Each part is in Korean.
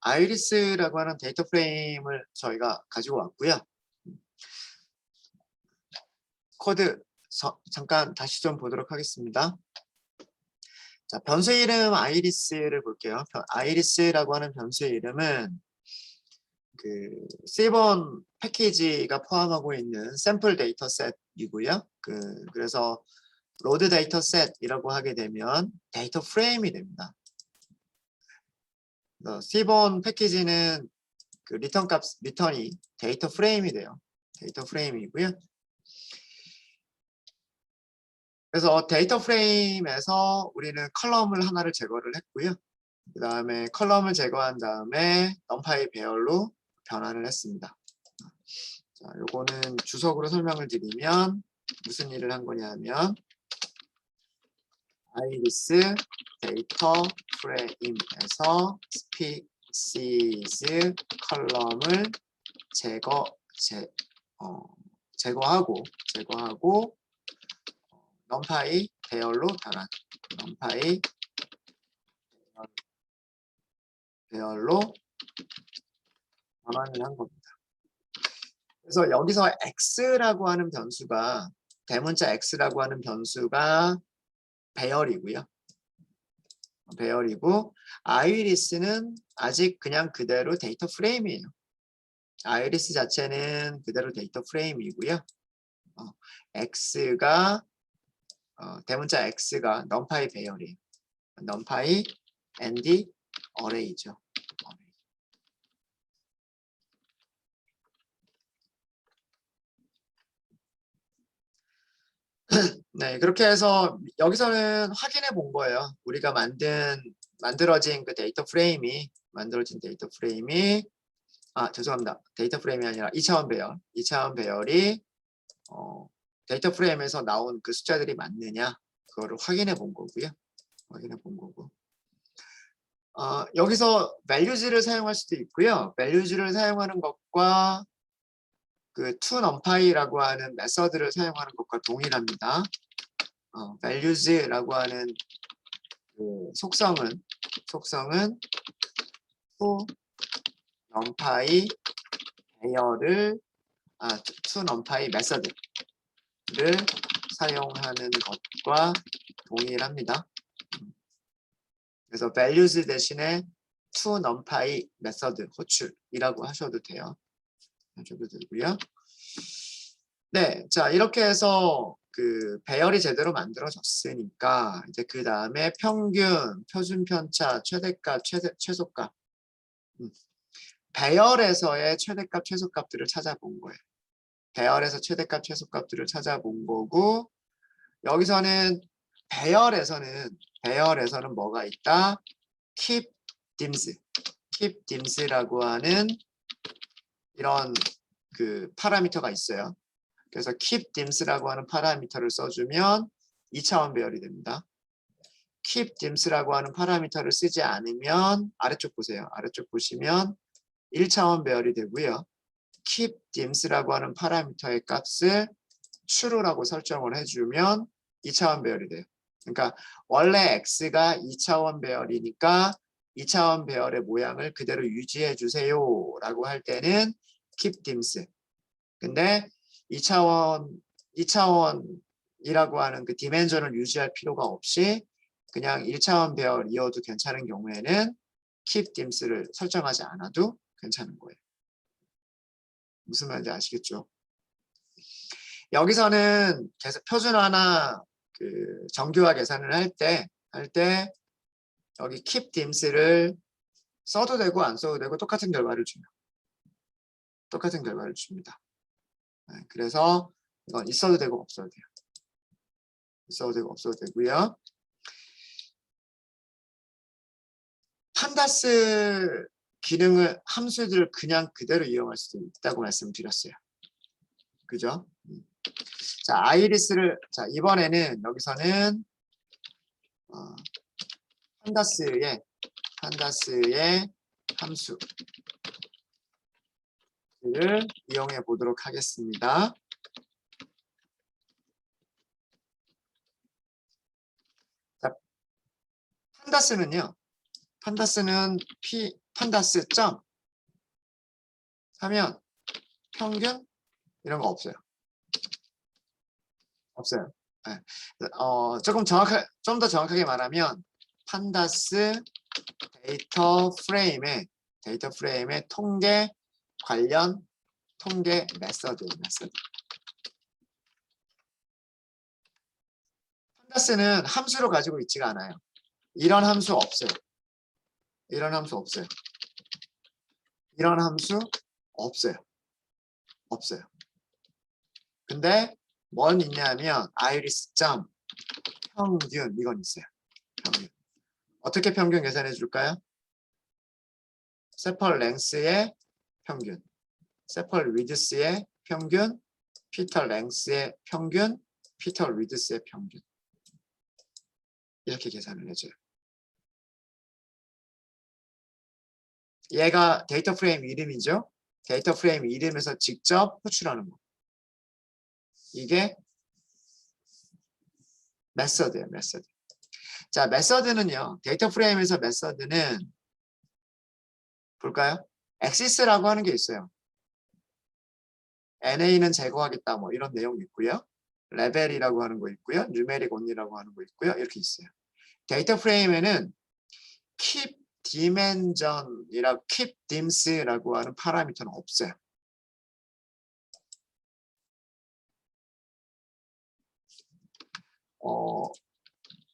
아이리스라고 하는 데이터 프레임을 저희가 가지고 왔고요. 코드 잠깐 다시 좀 보도록 하겠습니다. 자, 변수 이름 아이리스를 볼게요. 아이리스라고 하는 변수 이름은 그 C번 패키지가 포함하고 있는 샘플 데이터셋이고요. 그래서 로드 데이터셋이라고 하게 되면 데이터 프레임이 됩니다. C번 패키지는 그 리턴이 데이터 프레임이 돼요. 데이터 프레임이고요. 그래서 데이터 프레임에서 우리는 컬럼을 하나를 제거를 했고요. 그 다음에 컬럼을 제거한 다음에 numpy 배열로 변환을 했습니다. 자, 요거는 주석으로 설명을 드리면 무슨 일을 한 거냐면 아이리스 데이터 프레임에서 스피시스 컬럼을 제거하고 numpy 배열로 변환. numpy 배열로 변환을 한 겁니다. 그래서 여기서 x라고 하는 변수가 대문자 x라고 하는 변수가 배열이고요. 배열이고 아이리스는 아직 그냥 그대로 데이터 프레임이에요. 아이리스 자체는 그대로 데이터 프레임이고요. x가 대문자 x가 numpy 배열이에요. numpy and array죠. 네, 그렇게 해서 여기서는 확인해 본 거예요. 우리가 만들어진 그 데이터 프레임이 죄송합니다. 데이터 프레임이 아니라 2차원 배열이 데이터 프레임에서 나온 그 숫자들이 맞느냐 그거를 확인해 본 거고요. 여기서 values를 사용할 수도 있고요. values를 사용하는 것과 그 toNumpy라고 하는 메서드를 사용하는 것과 동일합니다. values라고 하는 그 속성은 toNumpy 배열을 toNumpy 메서드를 사용하는 것과 동일합니다. 그래서 values 대신에 toNumpy 메서드 호출이라고 하셔도 되고요. 네, 자 이렇게 해서 그 배열이 제대로 만들어졌으니까 이제 그 다음에 평균, 표준 편차, 최대값, 최소값 배열에서의 최대값, 최소값들을 찾아본 거예요. 배열에서 최대값, 최소값들을 찾아본 거고 여기서는 배열에서는 뭐가 있다? keep dims라고 하는 이런 그 파라미터가 있어요. 그래서 keep dims라고 하는 파라미터를 써주면 2차원 배열이 됩니다. keep dims라고 하는 파라미터를 쓰지 않으면 아래쪽 보세요. 아래쪽 보시면 1차원 배열이 되고요. keep dims라고 하는 파라미터의 값을 true라고 설정을 해주면 2차원 배열이 돼요. 그러니까 원래 x가 2차원 배열이니까 2차원 배열의 모양을 그대로 유지해 주세요 라고 할 때는 keep dims. 근데 2차원이라고 하는 그 디멘전을 유지할 필요가 없이 그냥 1차원 배열이어도 괜찮은 경우에는 keep dims를 설정하지 않아도 괜찮은 거예요. 무슨 말인지 아시겠죠? 여기서는 계속 표준화나 그 정규화 계산을 할 때 여기 keep dims를 써도 되고 안 써도 되고 똑같은 결과를 줍니다. 네, 그래서 이건 있어도 되고 없어도 돼요. 있어도 되고 없어도 되고요. 판다스 기능을 함수들을 그냥 그대로 이용할 수도 있다고 말씀드렸어요. 그죠? 자, 아이리스를 이번에는 여기서는 판다스의 함수를 이용해 보도록 하겠습니다. 자, 판다스는 판다스 점 하면 평균 이런 거 없어요. 없어요. 네. 조금 좀 더 정확하게 말하면 판다스 데이터 프레임의 통계 관련 통계 메서드. 판다스는 함수로 가지고 있지가 않아요. 이런 함수 없어요. 이런 함수 없어요. 근데 뭔 있냐면 아이리스 점 평균 이건 있어요. 평균. 어떻게 평균 계산해 줄까요? 세펄 랭스의 평균, 세펄 위드스의 평균, 피터 랭스의 평균, 피터 위드스의 평균. 이렇게 계산을 해줘요. 얘가 데이터 프레임 이름이죠. 데이터 프레임 이름에서 직접 호출하는 거. 이게 메서드예요. 메서드. 자, 메서드는요. 데이터 프레임에서 메서드는 볼까요? 엑시스라고 하는 게 있어요. NA는 제거하겠다 뭐 이런 내용이 있고요. 레벨이라고 하는 거 있고요. 누메릭 온리라고 하는 거 있고요. 이렇게 있어요. 데이터 프레임에는 keep dimension이라고 keep dims라고 하는 파라미터는 없어요.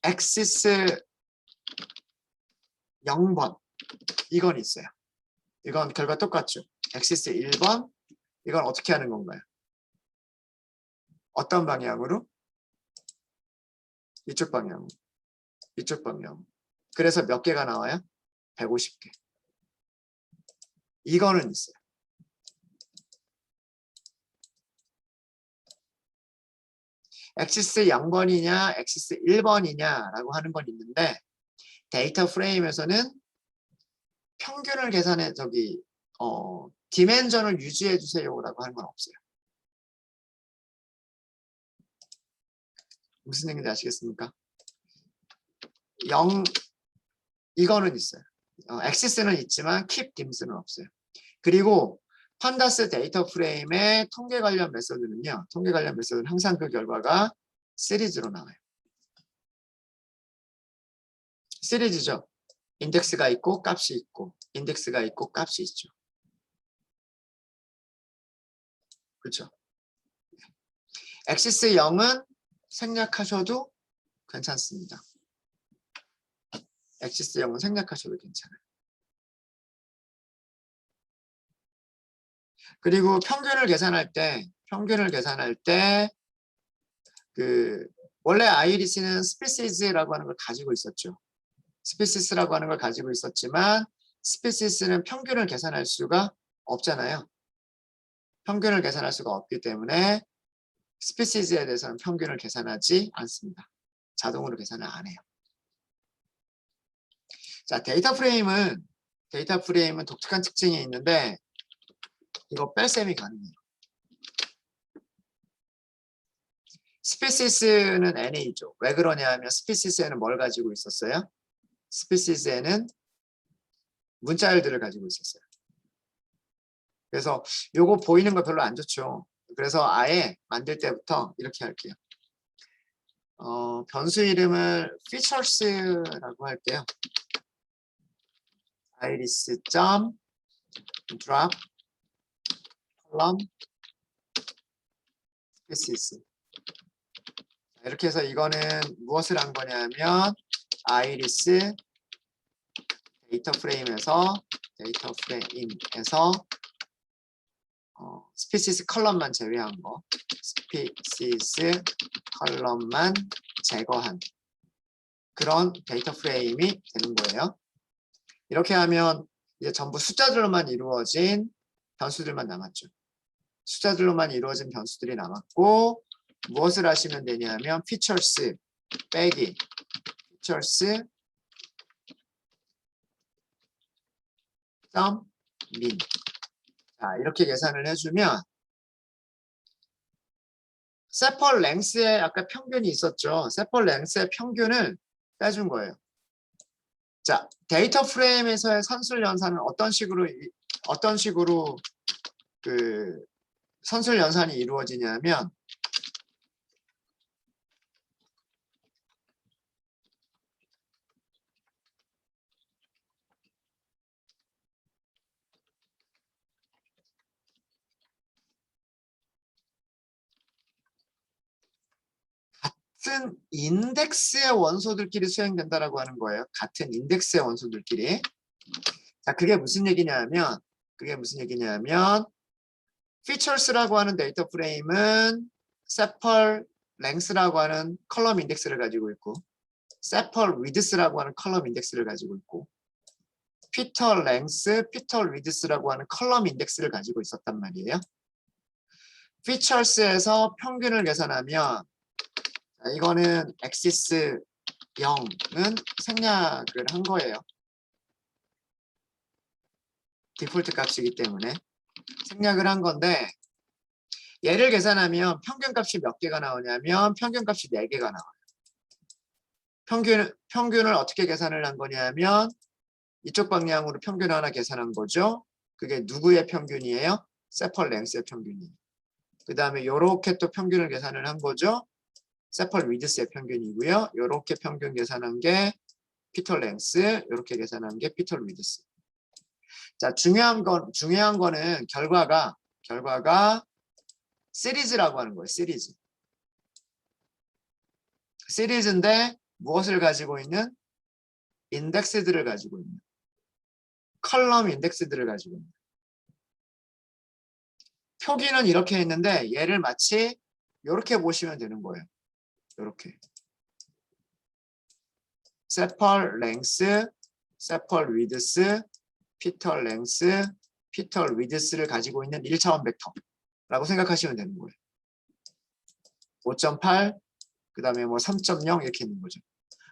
axis 0번 이건 있어요. 이건 결과 똑같죠. axis 1번 이건 어떻게 하는 건가요? 어떤 방향으로? 이쪽 방향. 이쪽 방향. 그래서 몇 개가 나와요? 150개. 이거는 있어요. 엑시스 0번이냐, 엑시스 1번이냐라고 하는 건 있는데 데이터 프레임에서는 평균을 계산해 디멘전을 유지해 주세요라고 하는 건 없어요. 무슨 얘기인지 아시겠습니까? 0 이거는 있어요. 엑시스는 있지만 keep dims는 없어요. 그리고 판다스 데이터 프레임의 통계 관련 메서드는요. 통계 관련 메서드는 항상 그 결과가 시리즈로 나와요. 시리즈죠. 인덱스가 있고 값이 있고 인덱스가 있고 값이 있죠. 그렇죠. 엑시스 0은 생략하셔도 괜찮습니다. 엑시스 0은 생략하셔도 괜찮아요. 그리고 평균을 계산할 때 원래 아이리스는 스피시스라고 하는 걸 가지고 있었죠. 스피시스라고 하는 걸 가지고 있었지만 스피시스는 평균을 계산할 수가 없잖아요. 평균을 계산할 수가 없기 때문에 스피시스에 대해서는 평균을 계산하지 않습니다. 자동으로 계산을 안 해요. 자, 데이터 프레임은 독특한 특징이 있는데 이거 뺄셈이 가능해요. 스피시스는 NA죠. 왜 그러냐 하면 스피시스에는 뭘 가지고 있었어요? 스피시스에는 문자열들을 가지고 있었어요. 그래서 요거 보이는 거 별로 안 좋죠. 그래서 아예 만들 때부터 이렇게 할게요. 변수 이름을 features라고 할게요. iris 점 drop column species. 이렇게 해서 이거는 무엇을 한 거냐면 iris 데이터 프레임에서 스피시스 컬럼만 제외한 거, 스피시스 컬럼만 제거한 그런 데이터 프레임이 되는 거예요. 이렇게 하면 이제 전부 숫자들로만 이루어진 변수들만 남았죠. 숫자들로만 이루어진 변수들이 남았고 무엇을 하시면 되냐면 features 빼기 features 점 min. 자, 이렇게 계산을 해주면 세펄 랭스의 아까 평균이 있었죠. 세펄 랭스의 평균을 빼준 거예요. 자, 데이터 프레임에서의 선술 연산은 어떤 식으로 그 선술 연산이 이루어지냐면 같은 인덱스의 원소들끼리 수행된다라고 하는 거예요. 같은 인덱스의 원소들끼리. 자, 그게 무슨 얘기냐면 features라고 하는 데이터 프레임은 sepal length라고 하는 컬럼 인덱스를 가지고 있고 sepal width라고 하는 컬럼 인덱스를 가지고 있고 petal length, petal width라고 하는 컬럼 인덱스를 가지고 있었단 말이에요. features에서 평균을 계산하면 이거는 엑시스 0은 생략을 한 거예요. 디폴트 값이기 때문에 생략을 한 건데 얘를 계산하면 평균값이 몇 개가 나오냐면 평균값이 4개가 나와요. 평균을 어떻게 계산을 한 거냐면 이쪽 방향으로 평균 하나 계산한 거죠. 그게 누구의 평균이에요? 세펄 랭스의 평균이에요. 그 다음에 이렇게 또 평균을 계산을 한 거죠. 세펄 위드스의 평균이고요. 이렇게 평균 계산한 게 피털 랭스, 이렇게 계산한 게 피털 위드스. 자, 중요한 거는 결과가 시리즈라고 하는 거예요. 시리즈인데 무엇을 가지고 있는? 인덱스들을 가지고 있는. 컬럼 인덱스들을 가지고 있는. 표기는 이렇게 있는데 얘를 마치 이렇게 보시면 되는 거예요. 이렇게. 세펄 랭스, 세펄 위드스, 피털 랭스, 피털 위드스를 가지고 있는 1차원 벡터라고 생각하시면 되는 거예요. 5.8, 그 다음에 뭐 3.0 이렇게 있는 거죠.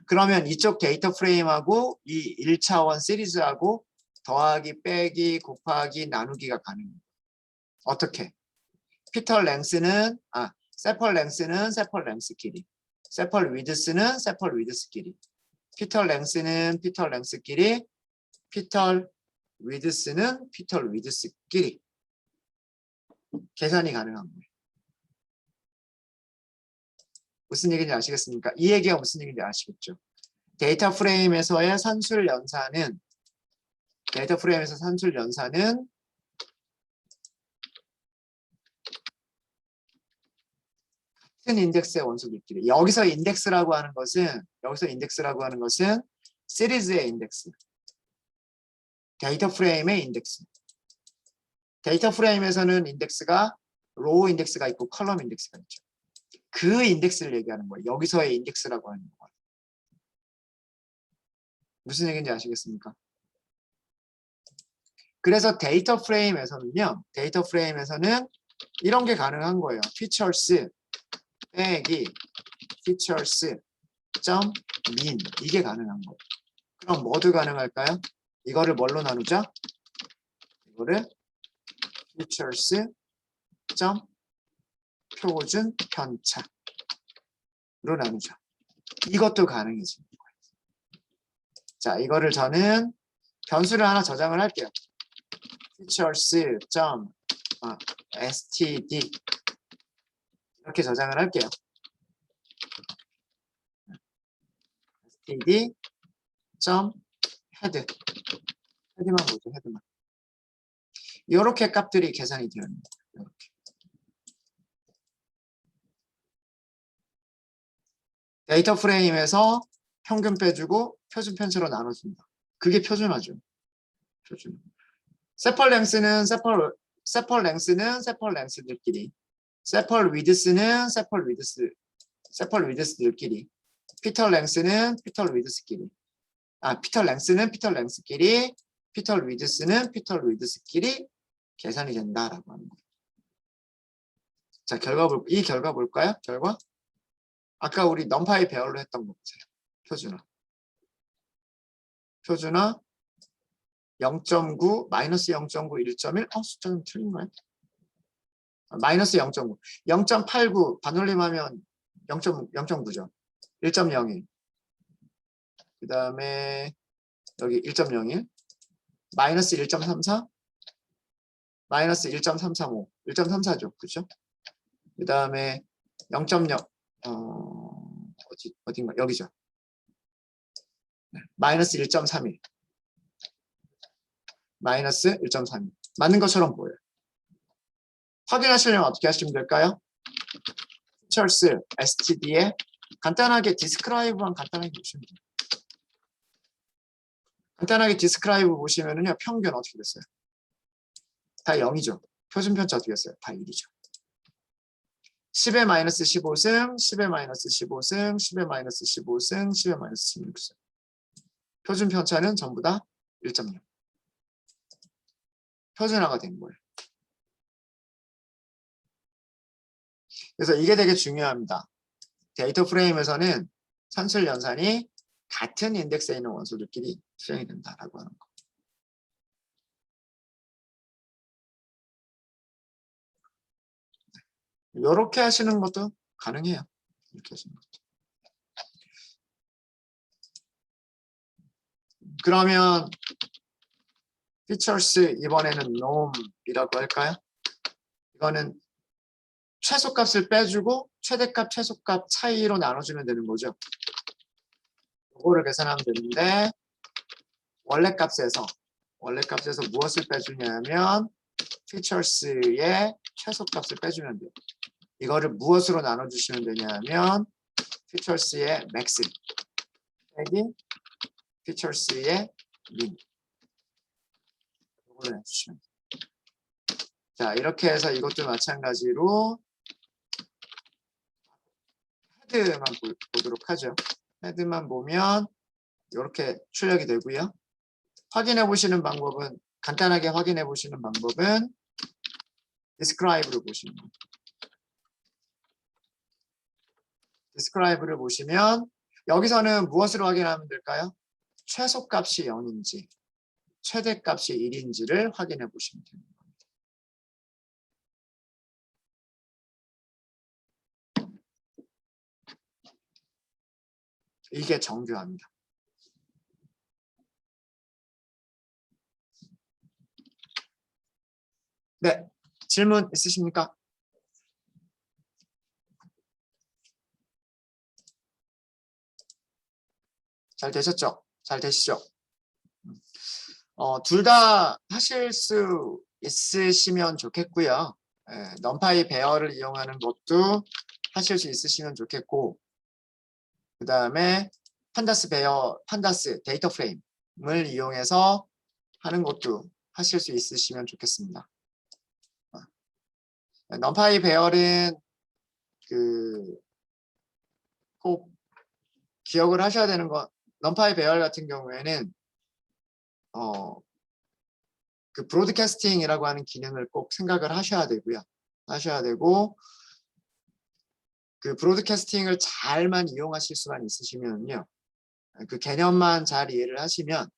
그러면 이쪽 데이터 프레임하고 이 1차원 시리즈하고 더하기, 빼기, 곱하기, 나누기가 가능해요. 어떻게? 피털 랭스는 세펄 랭스는 세펄 랭스끼리, 세펄 위드스는 세펄 위드스끼리, 피털 랭스는 피털 랭스끼리, 피털 위드스는 피털 위드스끼리 계산이 가능한 거예요. 무슨 얘기인지 아시겠습니까? 이 얘기가 무슨 얘기인지 아시겠죠? 데이터 프레임에서의 산술 연산은 같은 인덱스의 원소들끼리. 여기서 인덱스라고 하는 것은 시리즈의 인덱스, 데이터 프레임의 인덱스. 데이터 프레임에서는 인덱스가 로우 인덱스가 있고 컬럼 인덱스가 있죠. 그 인덱스를 얘기하는 거예요. 여기서의 인덱스라고 하는 거예요. 무슨 얘기인지 아시겠습니까? 그래서 데이터 프레임에서는 이런 게 가능한 거예요. features 빼기 features 점 min 이게 가능한 거예요. 그럼 뭐도 가능할까요? 이거를 뭘로 나누자? 이거를 features 점 표준 편차로 나누자. 이것도 가능해집니다. 자, 이거를 저는 변수를 하나 저장을 할게요. features 점 std 이렇게 저장을 할게요. std 점 헤드만 보죠. 헤드만. 이렇게 값들이 계산이 되어 있는 거예요. 이렇게. 데이터 프레임에서 평균 빼주고 표준 편차로 나눠준다. 그게 표준화죠. 표준. 세펄 랭스는 세펄 랭스들끼리, 세펄 위드스는 세펄 위드스들끼리, 피털 랭스는 피털 위드스끼리, 피털 랭스는 피털 랭스끼리, 피털 위드스는 피털 위드스끼리 계산이 된다라고 하는 거예요. 자, 이 결과 볼까요? 결과? 아까 우리 넘파이 배열로 했던 거 보세요. 표준화 0.9, 마이너스 0.9, 1.1. 숫자는 틀린 거예요. 마이너스 0.9, 0.89 반올림하면 0.9죠. 1.02. 그 다음에 여기 1.01, 마이너스 1.34, 마이너스 1.335, 1.34죠. 그죠? 그 다음에 0.0, 어딘가, 여기죠. 마이너스 1.31, 마이너스 1.32. 맞는 것처럼 보여요. 확인하시려면 어떻게 하시면 될까요? features std에 간단하게 describe만 간단하게 보시면 돼요. 간단하게 describe 보시면은요, 평균 어떻게 됐어요? 다 0이죠. 표준 편차 어떻게 됐어요? 다 1이죠. 10의 마이너스 15승, 10의 마이너스 15승, 10의 마이너스 15승, 10의 마이너스 16승. 표준 편차는 전부 다 1.0. 표준화가 된 거예요. 그래서 이게 되게 중요합니다. 데이터 프레임에서는 산술 연산이 같은 인덱스에 있는 원소들끼리 수행이 된다라고 하는 거. 이렇게 하시는 것도 가능해요. 이렇게 하시는 것도. 그러면 features 이번에는 norm이라고 할까요? 이거는 최소값을 빼주고 최대값, 최소값 차이로 나눠주면 되는 거죠. 이거를 계산하면 되는데 원래값에서 무엇을 빼주냐면 features의 최소값을 빼주면 돼요. 이거를 무엇으로 나눠주시면 되냐면 features의 max 빼기 features의 min 이걸 해주시면 돼요. 자, 이렇게 해서 이것도 마찬가지로 헤드만 보도록 하죠. 헤드만 보면 이렇게 출력이 되고요. 확인해 보시는 방법은 간단하게 확인해 보시는 방법은 describe를 보시면 describe를 보시면 여기서는 무엇으로 확인하면 될까요? 최소값이 0인지 최대값이 1인지를 확인해 보시면 됩니다. 이게 정교합니다. 네, 질문 있으십니까? 잘 되셨죠? 잘 되시죠? 둘 다 하실 수 있으시면 좋겠고요. 넘파이 배열을 이용하는 것도 하실 수 있으시면 좋겠고, 그 다음에 판다스 데이터 프레임을 이용해서 하는 것도 하실 수 있으시면 좋겠습니다. 넘파이 배열은 꼭 기억을 하셔야 되는 건 넘파이 배열 같은 경우에는 그 브로드캐스팅이라고 하는 기능을 꼭 생각을 하셔야 되고요. 하셔야 되고 그 브로드캐스팅을 잘만 이용하실 수만 있으시면요. 그 개념만 잘 이해를 하시면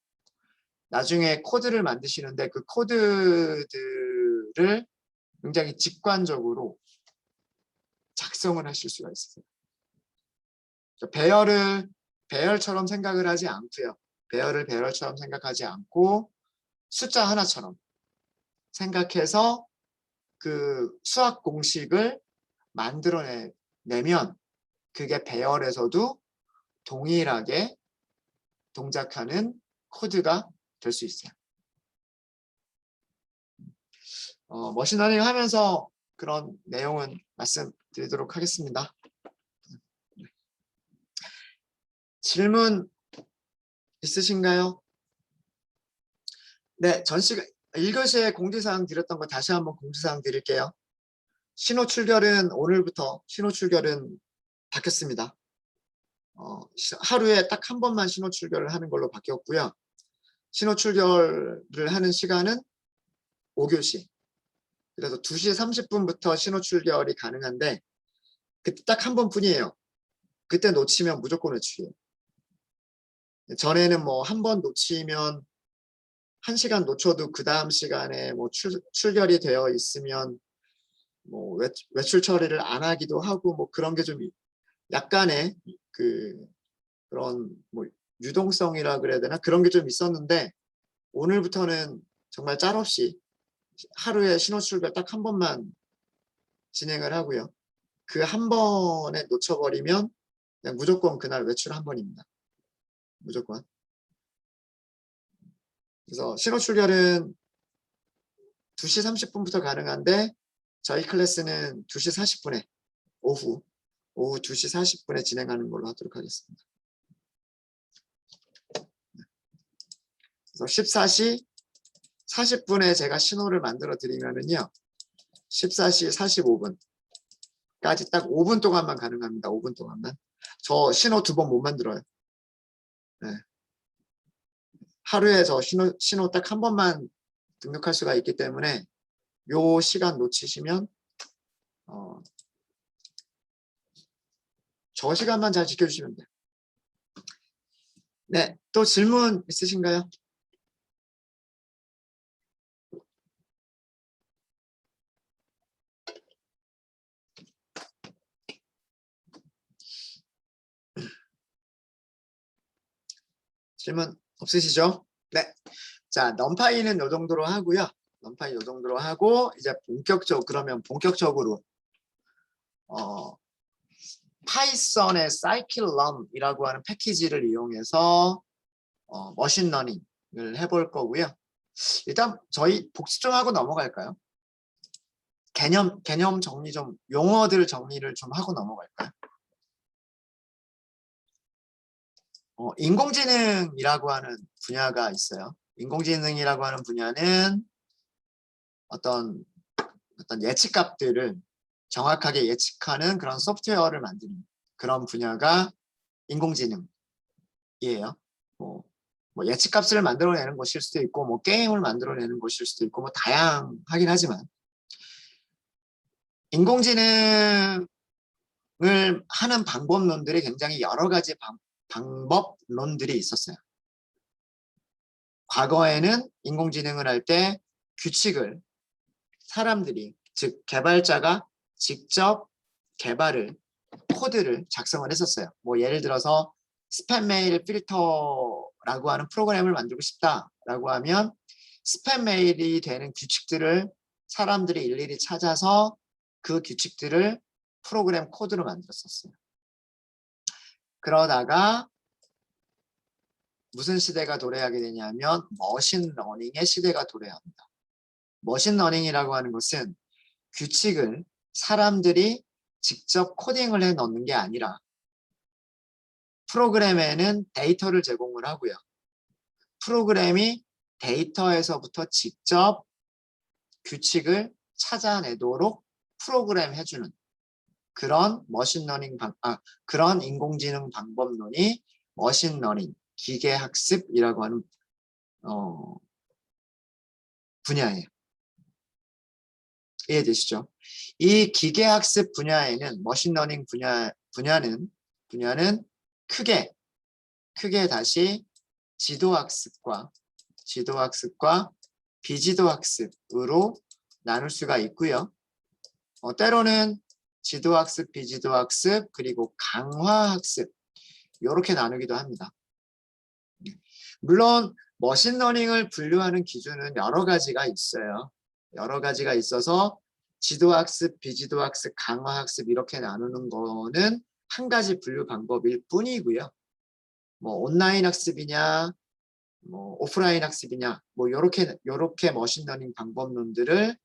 나중에 코드를 만드시는데 그 코드들을 굉장히 직관적으로 작성을 하실 수가 있어요. 배열처럼 생각을 하지 않고요. 배열을 배열처럼 생각하지 않고 숫자 하나처럼 생각해서 그 수학 공식을 만들어내면 그게 배열에서도 동일하게 동작하는 코드가 될 수 있어요. 머신러닝 하면서 그런 내용은 말씀드리도록 하겠습니다. 질문 있으신가요? 네, 전시간 1교시에 공지사항 드렸던 거 다시 한번 공지사항 드릴게요. 신호 출결은 오늘부터 신호 출결은 바뀌었습니다. 하루에 딱 한 번만 신호 출결을 하는 걸로 바뀌었고요. 신호 출결을 하는 시간은 5교시. 그래서 2시 30분부터 신호 출결이 가능한데 그때 딱 한 번뿐이에요. 그때 놓치면 무조건 외출이에요. 전에는 뭐 한 번 놓치면 1시간 놓쳐도 그 다음 시간에 뭐 출결이 되어 있으면 뭐 외출 처리를 안 하기도 하고 뭐 그런 게 좀 약간의 그런 뭐 유동성이라 그래야 되나? 그런 게 좀 있었는데 오늘부터는 정말 짤없이 하루에 신호 출발 딱 한 번만 진행을 하고요. 그 한 번에 놓쳐버리면 그냥 무조건 그날 외출 한 번입니다. 무조건. 그래서 신호 출결은 2시 30분부터 가능한데 저희 클래스는 2시 40분에 오후 2시 40분에 진행하는 걸로 하도록 하겠습니다. 그래서 14시 40분에 제가 신호를 만들어 드리면은요. 14시 45분까지 딱 5분 동안만 가능합니다. 5분 동안만. 저 신호 2번 못 만들어요. 네. 하루에 저 신호 딱 한 번만 등록할 수가 있기 때문에 요 시간 놓치시면 저 시간만 잘 지켜주시면 돼요. 네, 또 질문 있으신가요? 질문 없으시죠? 네. 자, 넘파이는 요 정도로 하고요. 넘파이 요 정도로 하고 이제 본격적으로 파이썬의 scikit-learn이라고 하는 패키지를 이용해서 머신러닝을 해볼 거고요. 일단 저희 복습 좀 하고 넘어갈까요? 개념 정리 좀, 용어들 정리를 좀 하고 넘어갈까요? 인공지능이라고 하는 분야가 있어요. 인공지능이라고 하는 분야는 어떤 예측값들을 정확하게 예측하는 그런 소프트웨어를 만드는 그런 분야가 인공지능이에요. 뭐 예측값을 만들어내는 것일 수도 있고, 뭐 게임을 만들어내는 것일 수도 있고, 뭐 다양하긴 하지만 인공지능을 하는 방법론들이 굉장히 여러 가지 방법론들이 있었어요. 과거에는 인공지능을 할 때 규칙을 사람들이, 즉 개발자가 직접 코드를 작성을 했었어요. 뭐 예를 들어서 스팸 메일 필터라고 하는 프로그램을 만들고 싶다라고 하면 스팸 메일이 되는 규칙들을 사람들이 일일이 찾아서 그 규칙들을 프로그램 코드로 만들었었어요. 그러다가 무슨 시대가 도래하게 되냐면 머신러닝의 시대가 도래합니다. 머신러닝이라고 하는 것은 규칙을 사람들이 직접 코딩을 해 넣는 게 아니라 프로그램에는 데이터를 제공을 하고요. 프로그램이 데이터에서부터 직접 규칙을 찾아내도록 프로그램 해주는 그런 그런 인공지능 방법론이 머신러닝, 기계학습이라고 하는 분야예요. 이해되시죠? 이 기계학습 분야에는 머신러닝 분야는 크게 다시 지도학습과 비지도학습으로 나눌 수가 있고요. 때로는 지도학습, 비지도학습, 그리고 강화학습 이렇게 나누기도 합니다. 물론 머신러닝을 분류하는 기준은 여러 가지가 있어요. 여러 가지가 있어서 지도학습, 비지도학습, 강화학습 이렇게 나누는 거는 한 가지 분류 방법일 뿐이고요. 뭐 온라인 학습이냐, 뭐 오프라인 학습이냐, 뭐 요렇게 머신러닝 방법론들을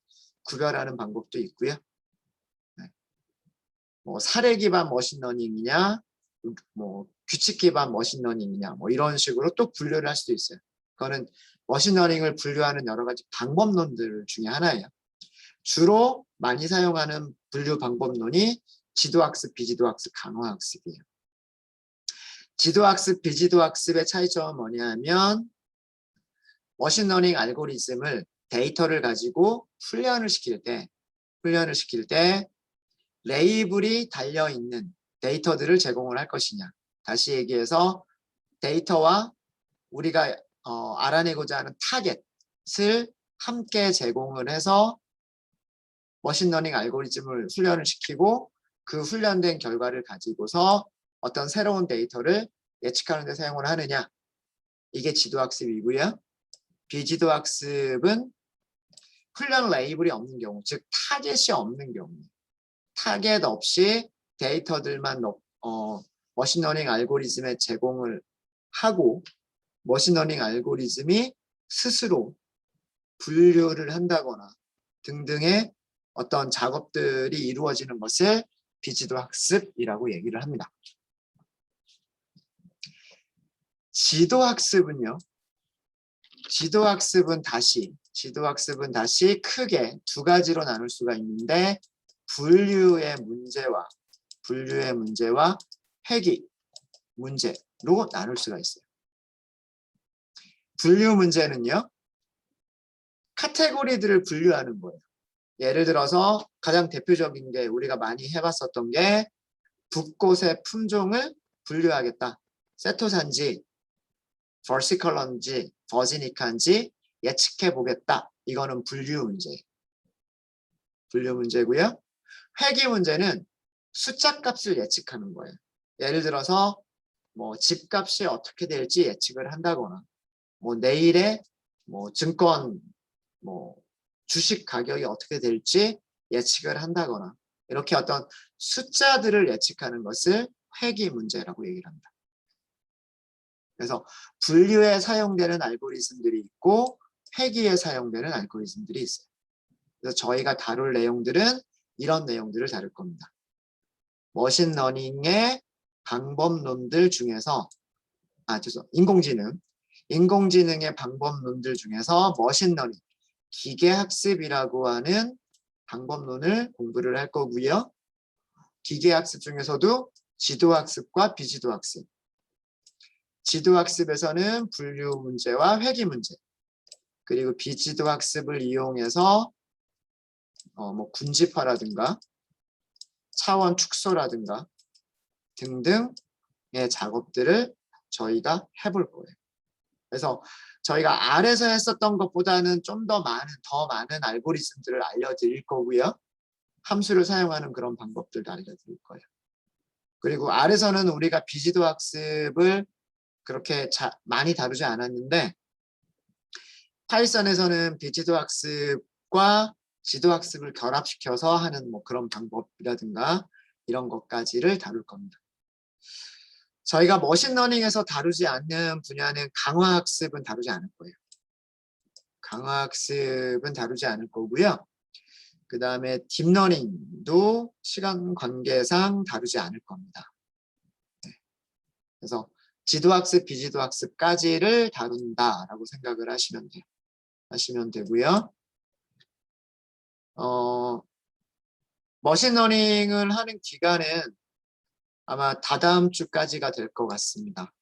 구별하는 방법도 있고요. 네. 뭐 사례 기반 머신러닝이냐, 뭐 규칙 기반 머신러닝이냐, 뭐 이런 식으로 또 분류를 할 수도 있어요. 그거는 머신러닝을 분류하는 여러 가지 방법론들 중에 하나예요. 주로 많이 사용하는 분류 방법론이 지도학습, 비지도학습, 강화학습이에요. 지도학습, 비지도학습의 차이점은 뭐냐면 머신러닝 알고리즘을 데이터를 가지고 훈련을 시킬 때 레이블이 달려있는 데이터들을 제공을 할 것이냐. 다시 얘기해서 데이터와 우리가 알아내고자 하는 타겟을 함께 제공을 해서 머신러닝 알고리즘을 훈련을 시키고 그 훈련된 결과를 가지고서 어떤 새로운 데이터를 예측하는 데 사용을 하느냐? 이게 지도학습이고요. 비지도학습은 훈련 레이블이 없는 경우, 즉 타겟이 없는 경우, 타겟 없이 데이터들만 머신러닝 알고리즘에 제공을 하고 머신러닝 알고리즘이 스스로 분류를 한다거나 등등의 어떤 작업들이 이루어지는 것을 비지도 학습이라고 얘기를 합니다. 지도학습은 다시 크게 두 가지로 나눌 수가 있는데 분류의 문제와 회귀 문제로 나눌 수가 있어요. 분류 문제는요, 카테고리들을 분류하는 거예요. 예를 들어서 가장 대표적인 게 우리가 많이 해봤었던 게 붓꽃의 품종을 분류하겠다. 세토산지, 버시컬런지, 버지니칸지 예측해 보겠다. 이거는 분류 문제고요. 회귀 문제는 숫자 값을 예측하는 거예요. 예를 들어서 뭐 집값이 어떻게 될지 예측을 한다거나 뭐 내일의 뭐 증권 주식 가격이 어떻게 될지 예측을 한다거나 이렇게 어떤 숫자들을 예측하는 것을 회귀 문제라고 얘기를 합니다. 그래서 분류에 사용되는 알고리즘들이 있고 회귀에 사용되는 알고리즘들이 있어요. 그래서 저희가 다룰 내용들은 이런 내용들을 다룰 겁니다. 머신러닝의 방법론들 중에서 인공지능의 방법론들 중에서 머신러닝, 기계학습이라고 하는 방법론을 공부를 할 거고요. 기계학습 중에서도 지도학습과 비지도학습. 지도학습에서는 분류 문제와 회귀 문제, 그리고 비지도학습을 이용해서 군집화라든가 차원 축소라든가 등등의 작업들을 저희가 해볼 거예요. 그래서 저희가 아래서 했었던 것보다는 좀 더 많은 알고리즘들을 알려드릴 거고요. 함수를 사용하는 그런 방법들도 알려드릴 거예요. 그리고 아래서는 우리가 비지도 학습을 그렇게 많이 다루지 않았는데 파이썬에서는 비지도 학습과 지도 학습을 결합시켜서 하는 그런 방법이라든가 이런 것까지를 다룰 겁니다. 저희가 머신러닝에서 다루지 않는 분야는 강화학습은 다루지 않을 거예요. 강화학습은 다루지 않을 거고요. 그 다음에 딥러닝도 시간 관계상 다루지 않을 겁니다. 그래서 지도학습, 비지도학습까지를 다룬다라고 생각을 하시면 되고요. 머신러닝을 하는 기간은 아마 다다음 주까지가 될 것 같습니다.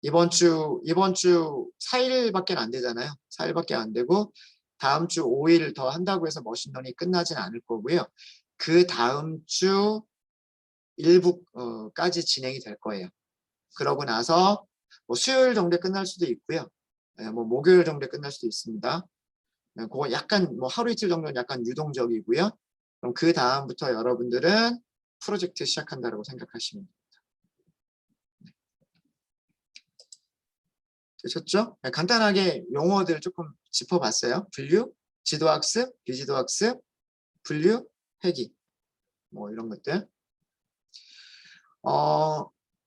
이번 주 4일밖에 안 되잖아요. 4일밖에 안 되고 다음 주 5일 더 한다고 해서 머신러닝이 끝나진 않을 거고요. 그 다음 주 일부까지 진행이 될 거예요. 그러고 나서 수요일 정도에 끝날 수도 있고요. 목요일 정도에 끝날 수도 있습니다. 그거 약간 하루 이틀 정도는 약간 유동적이고요. 그럼 그 다음부터 여러분들은 프로젝트 시작한다고 생각하시면 됩니다. 되셨죠? 간단하게 용어들 조금 짚어봤어요. 분류, 지도학습, 비지도학습, 분류, 회귀 이런 것들.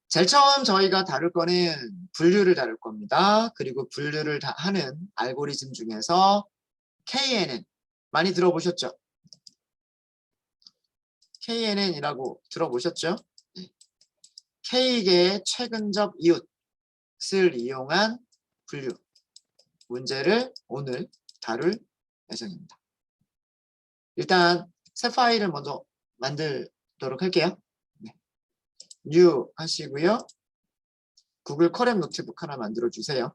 제일 처음 저희가 다룰 거는 분류를 다룰 겁니다. 그리고 분류를 하는 알고리즘 중에서 KNN 많이 들어보셨죠? KNN이라고 들어보셨죠? K개의 최근접 이웃을 이용한 분류 문제를 오늘 다룰 예정입니다. 일단 새 파일을 먼저 만들도록 할게요. 뉴 하시고요. 구글 커랩 노트북 하나 만들어 주세요.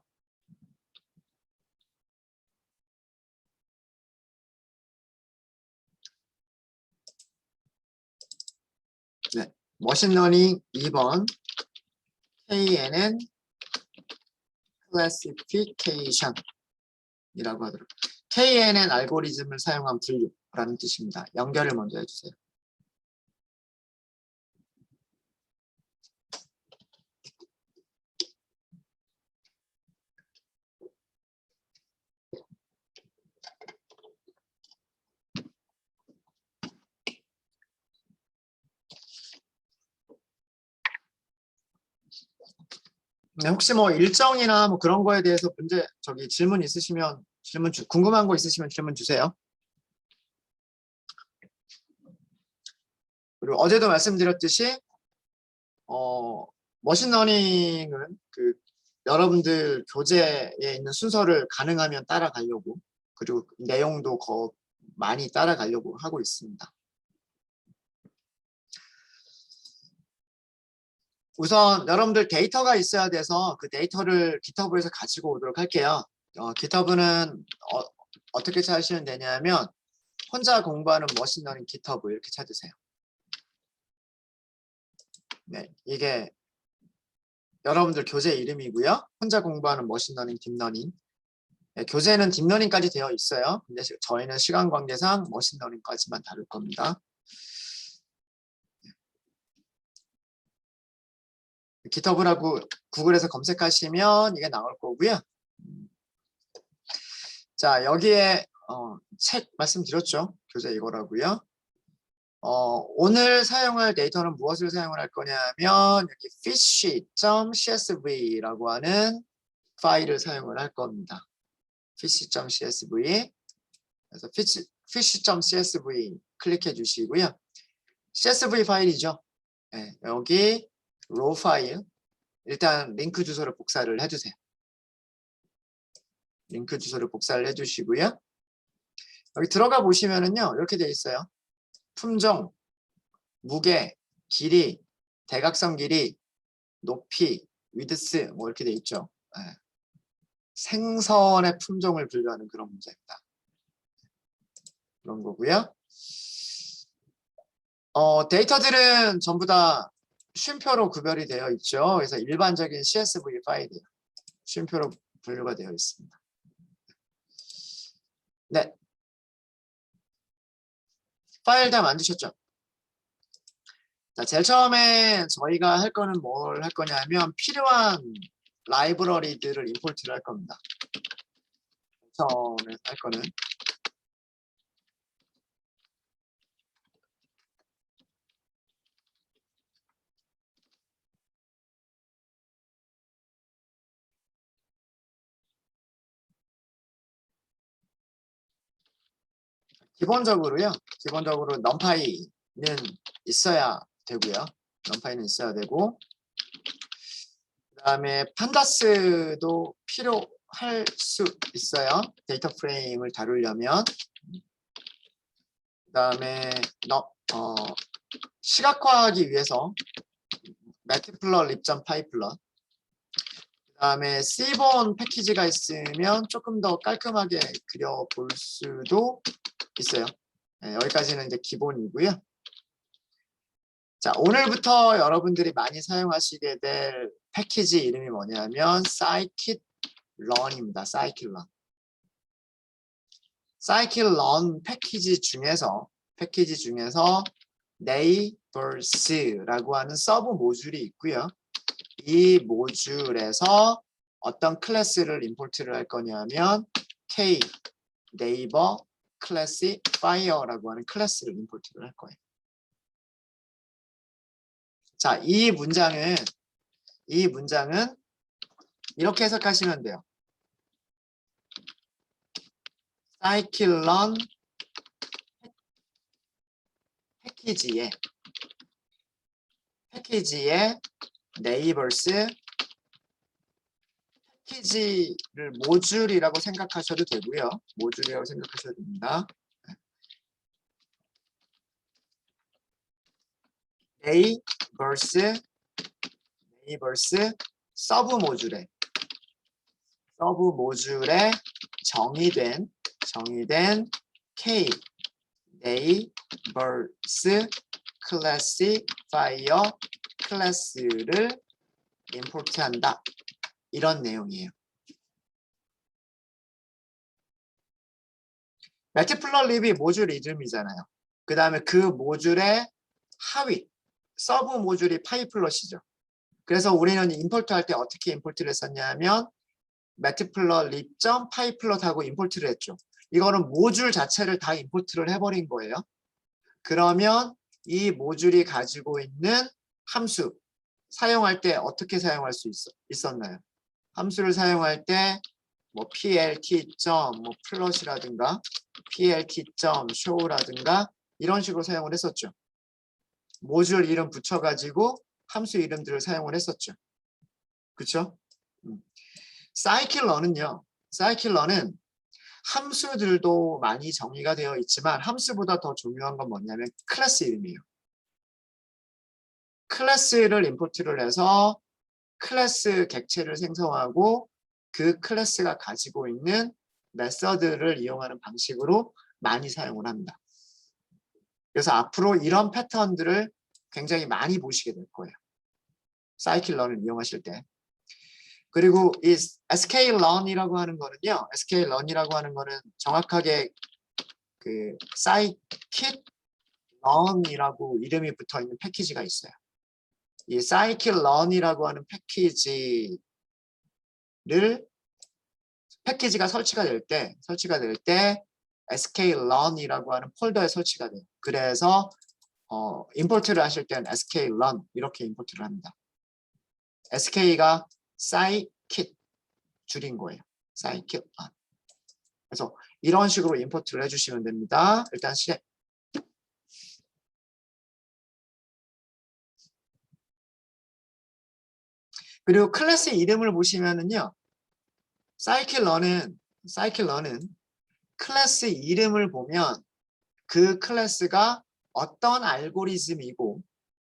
네, 머신러닝 2번 KNN 클래시피케이션 이라고 하도록. KNN 알고리즘을 사용한 분류라는 뜻입니다. 연결을 먼저 해주세요. 네, 혹시 뭐 일정이나 뭐 그런 거에 대해서 질문 있으시면 궁금한 거 있으시면 질문 주세요. 그리고 어제도 말씀드렸듯이 머신러닝은 여러분들 교재에 있는 순서를 가능하면 따라가려고, 그리고 내용도 많이 따라가려고 하고 있습니다. 우선 여러분들 데이터가 있어야 돼서 그 데이터를 GitHub에서 가지고 오도록 할게요. GitHub는 어떻게 찾으시면 되냐면 혼자 공부하는 머신러닝 GitHub 이렇게 찾으세요. 네, 이게 여러분들 교재 이름이고요. 혼자 공부하는 머신러닝, 딥러닝. 네, 교재는 딥러닝까지 되어 있어요. 근데 저희는 시간 관계상 머신러닝까지만 다룰 겁니다. GitHub라고 구글에서 검색하시면 이게 나올 거고요. 자, 여기에 책 말씀드렸죠. 교재 이거라고요. 오늘 사용할 데이터는 무엇을 사용을 할 거냐면 여기 fish.csv라고 하는 파일을 사용을 할 겁니다. fish.csv. 그래서 fish.csv 클릭해 주시고요. csv 파일이죠. 네, 여기 raw 파일. 일단 링크 주소를 복사를 해주세요. 링크 주소를 복사를 해주시고요. 여기 들어가 보시면은요, 이렇게 되어 있어요. 품종, 무게, 길이, 대각선 길이, 높이, 위드스 뭐 이렇게 되어 있죠. 네. 생선의 품종을 분류하는 그런 문제입니다. 그런 거고요. 데이터들은 전부 다 쉼표로 구별이 되어 있죠. 그래서 일반적인 CSV 파일이에요. 쉼표로 분류가 되어 있습니다. 네. 파일 다 만드셨죠? 자, 제일 처음에 저희가 할 거는 뭘 할 거냐면 필요한 라이브러리들을 임포트를 할 겁니다. 처음에 할 거는 기본적으로 numpy는 있어야 되고요. numpy는 있어야 되고, 그 다음에 판다스도 필요할 수 있어요. 데이터 프레임을 다루려면. 그 다음에 시각화하기 위해서 매트플럿, 립점, 파이플럿. 그 다음에 C본 패키지가 있으면 조금 더 깔끔하게 그려볼 수도 있어요. 네, 여기까지는 이제 기본이고요. 자, 오늘부터 여러분들이 많이 사용하시게 될 패키지 이름이 뭐냐면 scikit-learn입니다. scikit-learn. scikit-learn 패키지 중에서 neighbors라고 하는 서브 모듈이 있고요. 이 모듈에서 어떤 클래스를 임포트를 할 거냐면 k neighbor classifier라고 하는 클래스를 임포트를 할 거예요. 자, 이 문장은 이렇게 해석하시면 돼요. scikit-learn 패키지의 neighbors 패키지를 모듈이라고 생각하셔도 되고요. 모듈이라고 생각하셔도 됩니다. neighbors 서브 모듈에 정의된 k neighbors classifier 클래스를 임포트한다. 이런 내용이에요. 매트플럿립이 모듈 이름이잖아요. 그 다음에 그 모듈의 하위 서브 모듈이 파이플럿이죠. 그래서 우리는 임포트 할 때 어떻게 임포트를 했었냐면 매트플럿립.파이플럿하고 임포트를 했죠. 이거는 모듈 자체를 다 임포트를 해버린 거예요. 그러면 이 모듈이 가지고 있는 함수 사용할 때 어떻게 사용할 수 있었나요? 함수를 사용할 때 뭐 plt. 뭐 플롯이라든가 plt. show라든가 이런 식으로 사용을 했었죠. 모듈 이름 붙여가지고 함수 이름들을 사용을 했었죠. 그렇죠? 사이클러는요. 사이클러는 함수들도 많이 정의가 되어 있지만 함수보다 더 중요한 건 뭐냐면 클래스 이름이에요. 클래스를 임포트를 해서 클래스 객체를 생성하고 그 클래스가 가지고 있는 메서드를 이용하는 방식으로 많이 사용을 합니다. 그래서 앞으로 이런 패턴들을 굉장히 많이 보시게 될 거예요. 사이클런을 이용하실 때. 그리고 이 sklearn이라고 하는 거는요. sklearn이라고 하는 거는 정확하게 그 scikit-learn이라고 이름이 붙어 있는 패키지가 있어요. 이 scikit-learn이라고 하는 패키지가 설치가 될 때 sklearn이라고 하는 폴더에 설치가 돼요. 그래서 임포트를 하실 때는 sklearn 이렇게 임포트를 합니다. sk가 scikit 줄인 거예요. scikit-learn. 그래서 이런 식으로 임포트를 해주시면 됩니다. 일단 그리고 클래스 이름을 보시면은요. scikit-learn은 클래스 이름을 보면 그 클래스가 어떤 알고리즘이고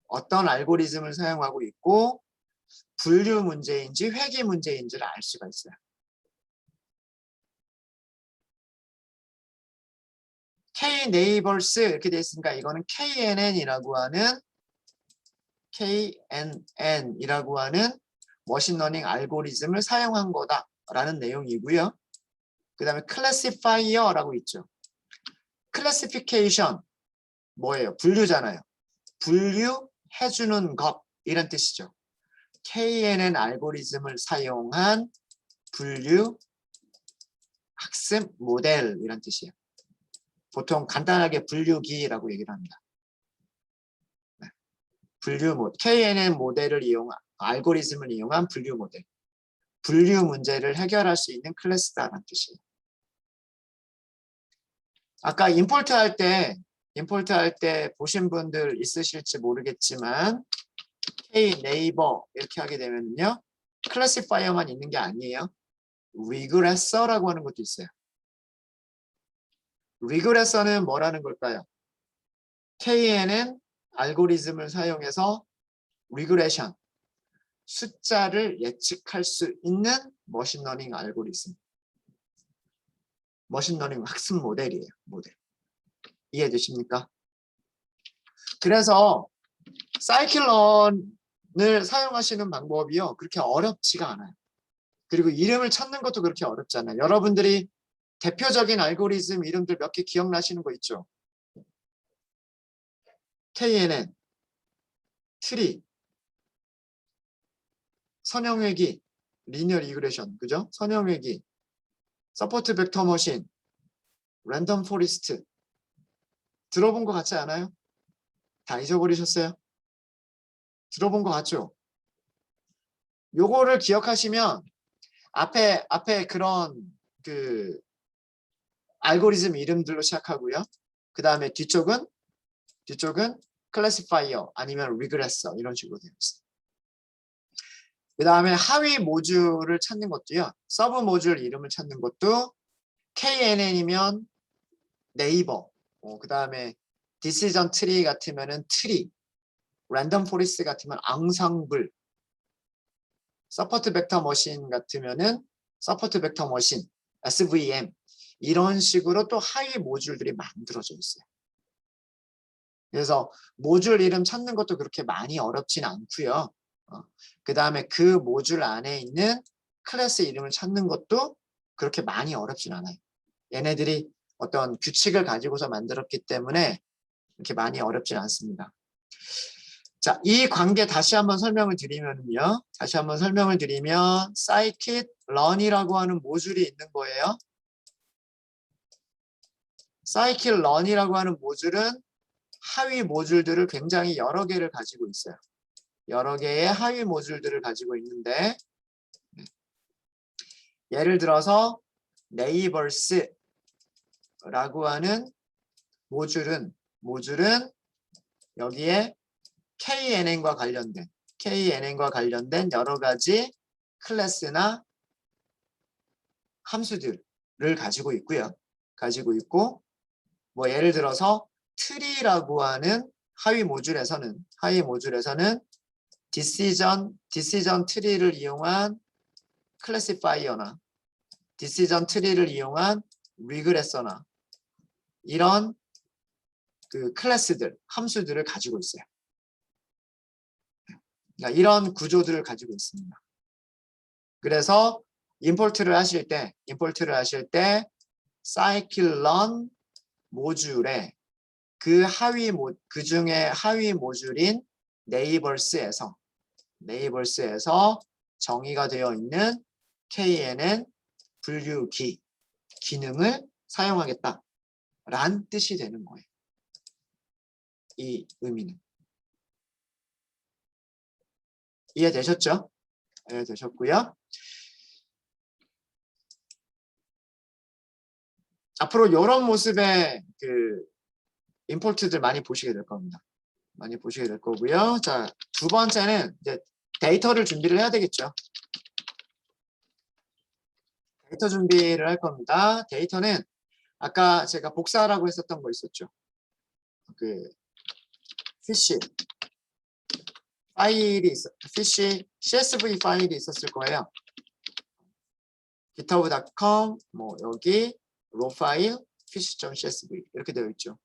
어떤 알고리즘을 사용하고 있고 분류 문제인지 회귀 문제인지를 알 수가 있어요. kneighbors 이렇게 되어 있으니까 이거는 KNN이라고 하는 머신러닝 알고리즘을 사용한 거다라는 내용이고요. 그 다음에 classifier라고 있죠. classification 뭐예요? 분류잖아요. 분류해주는 것 이런 뜻이죠. KNN 알고리즘을 사용한 분류 학습 모델 이런 뜻이에요. 보통 간단하게 분류기라고 얘기를 합니다. 네. KNN 모델을 알고리즘을 이용한 분류 모델. 분류 문제를 해결할 수 있는 클래스다라는 뜻이에요. 아까 임포트 할 때 보신 분들 있으실지 모르겠지만 K네이버 이렇게 하게 되면요. 클래시파이어만 있는 게 아니에요. 리그레서라고 하는 것도 있어요. 리그레서는 뭐라는 걸까요? KNN 알고리즘을 사용해서 리그레션, 숫자를 예측할 수 있는 머신러닝 알고리즘. 머신러닝 학습 모델이에요. 모델. 이해되십니까? 그래서 사이클런을 사용하시는 방법이요. 그렇게 어렵지가 않아요. 그리고 이름을 찾는 것도 그렇게 어렵잖아요. 여러분들이 대표적인 알고리즘 이름들 몇 개 기억나시는 거 있죠? KNN, 트리, 선형회귀, 리니어 리그레션, 그죠? 선형회귀, 서포트 벡터 머신, 랜덤 포리스트. 들어본 것 같지 않아요? 다 잊어버리셨어요? 들어본 것 같죠? 요거를 기억하시면 앞에 그런 그 알고리즘 이름들로 시작하고요. 그 다음에 뒤쪽은 클래시파이어 아니면 리그레서 이런 식으로 되어 있어요. 그 다음에 하위 모듈을 찾는 것도요. 서브 모듈 이름을 찾는 것도 KNN이면 네이버, 그 다음에 디시전 트리 같으면은 트리, 랜덤 포리스트 같으면 앙상블, 서포트 벡터 머신 같으면은 서포트 벡터 머신, SVM 이런 식으로 또 하위 모듈들이 만들어져 있어요. 그래서 모듈 이름 찾는 것도 그렇게 많이 어렵진 않고요. 그 다음에 그 모듈 안에 있는 클래스 이름을 찾는 것도 그렇게 많이 어렵진 않아요. 얘네들이 어떤 규칙을 가지고서 만들었기 때문에 이렇게 많이 어렵진 않습니다. 자, 이 관계 다시 한번 설명을 드리면요. scikit-learn이라고 하는 모듈이 있는 거예요. scikit-learn이라고 하는 모듈은 하위 모듈들을 굉장히 여러 개를 가지고 있어요. 여러 개의 하위 모듈들을 가지고 있는데 예를 들어서 네이버스라고 하는 모듈은 여기에 KNN과 관련된 여러 가지 클래스나 함수들을 가지고 있고요. 뭐 예를 들어서 트리라고 하는 하위 모듈에서는 디시전 트리를 이용한 클래시파이어나 디시전 트리를 이용한 리그레서나 이런 그 클래스들, 함수들을 가지고 있어요. 그러니까 이런 구조들을 가지고 있습니다. 그래서 임포트를 하실 때 scikit-learn 모듈에 그 중에 하위 모듈인 네이버스에서 정의가 되어 있는 KNN 분류기 기능을 사용하겠다라는 뜻이 되는 거예요. 이 의미는. 이해되셨죠? 이해되셨고요. 앞으로 이런 모습의 그 임포트들 많이 보시게 될 겁니다. 많이 보시게 될 거고요. 자, 두 번째는 이제 데이터를 준비를 해야 되겠죠. 데이터 준비를 할 겁니다. 데이터는 아까 제가 복사라고 했었던 거 있었죠. 그 피쉬 CSV 파일이 있었을 거예요. github.com 뭐 여기 raw 파일 fish.csv 이렇게 되어 있죠.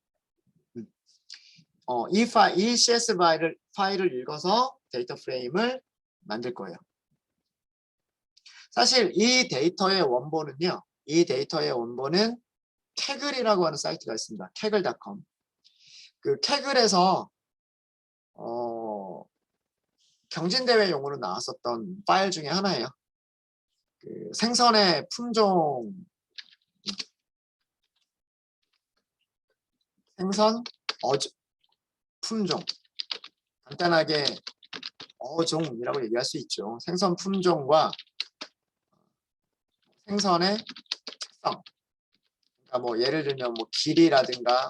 이 CSV 파일을 읽어서 데이터 프레임을 만들 거예요. 사실 이 데이터의 원본은요. Kaggle이라고 하는 사이트가 있습니다. Kaggle.com. 그 Kaggle에서 경진대회용으로 나왔었던 파일 중에 하나예요. 그 생선의 품종, 품종, 간단하게 어종이라고 얘기할 수 있죠. 생선 품종과 생선의 특성. 그러니까 뭐 예를 들면 뭐 길이라든가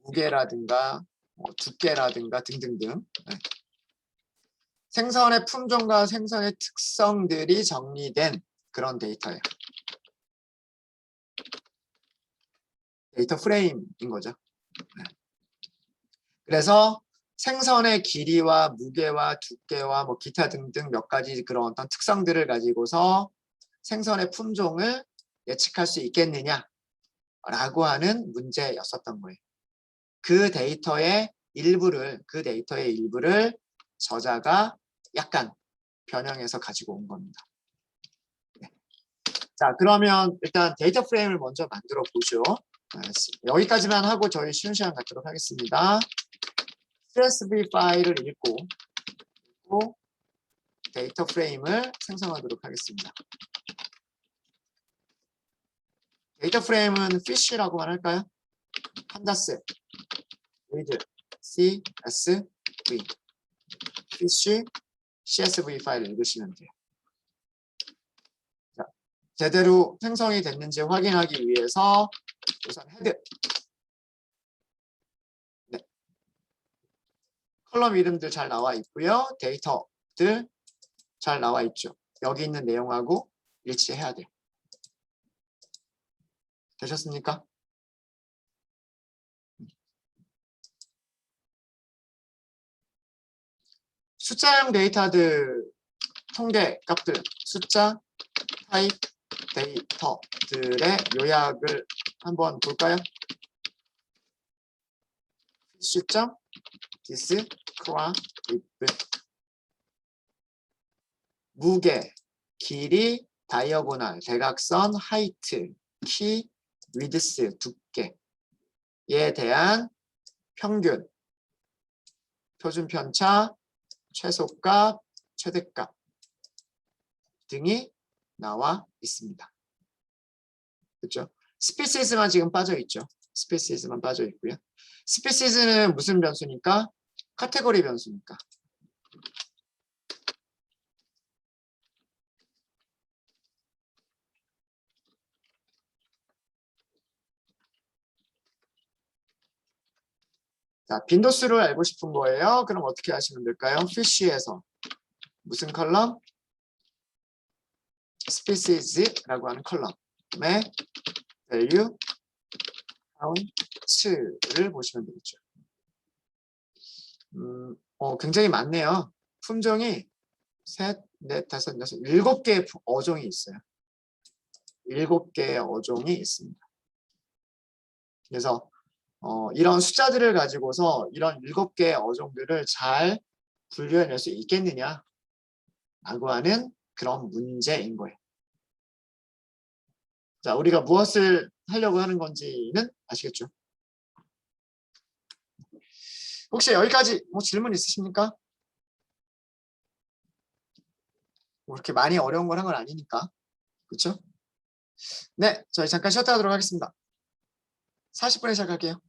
무게라든가 두께라든가 등등등. 네. 생선의 품종과 생선의 특성들이 정리된 그런 데이터예요. 데이터 프레임인 거죠. 네. 그래서 생선의 길이와 무게와 두께와 뭐 기타 등등 몇 가지 그런 어떤 특성들을 가지고서 생선의 품종을 예측할 수 있겠느냐라고 하는 문제였었던 거예요. 그 데이터의 일부를 저자가 약간 변형해서 가지고 온 겁니다. 네. 자, 그러면 일단 데이터 프레임을 먼저 만들어 보죠. 여기까지만 하고 저희 쉬운 시간 갖도록 하겠습니다. CSV 파일을 읽고 데이터 프레임을 생성하도록 하겠습니다. 데이터 프레임은 fish라고만 할까요? 판다스 with CSV fish CSV 파일을 읽으시면 돼요. 자, 제대로 생성이 됐는지 확인하기 위해서 우선 헤드 컬럼 이름들 잘 나와 있고요. 데이터들 잘 나와 있죠. 여기 있는 내용하고 일치해야 돼요. 되셨습니까? 숫자형 데이터들 통계 값들 숫자 타입 데이터들의 요약을 한번 볼까요? 시점 describe 무게, 길이, 다이어고널, 대각선, 하이트, 키, 위드스, 두께에 대한 평균, 표준 편차, 최소값, 최대값 등이 나와 있습니다. 그렇죠? 스피시스만 지금 빠져 있죠. 스피시스만 빠져 있고요. 스피시스는 무슨 변수니까? 카테고리 변수니까. 자, 빈도수를 알고 싶은 거예요. 그럼 어떻게 하시면 될까요? fish에서 무슨 컬럼? species라고 하는 컬럼에 value count를 보시면 되겠죠. 굉장히 많네요. 품종이 셋, 넷, 다섯, 여섯, 7개의 어종이 있어요. 7개의 어종이 있습니다. 그래서 이런 숫자들을 가지고서 이런 7개의 어종들을 잘 분류해낼 수 있겠느냐 라고 하는 그런 문제인 거예요. 자, 우리가 무엇을 하려고 하는 건지는 아시겠죠? 혹시 여기까지 뭐 질문 있으십니까? 뭐 그렇게 많이 어려운 걸 한 건 아니니까. 그렇죠? 네, 저희 잠깐 쉬었다 하도록 하겠습니다. 40분에 시작할게요.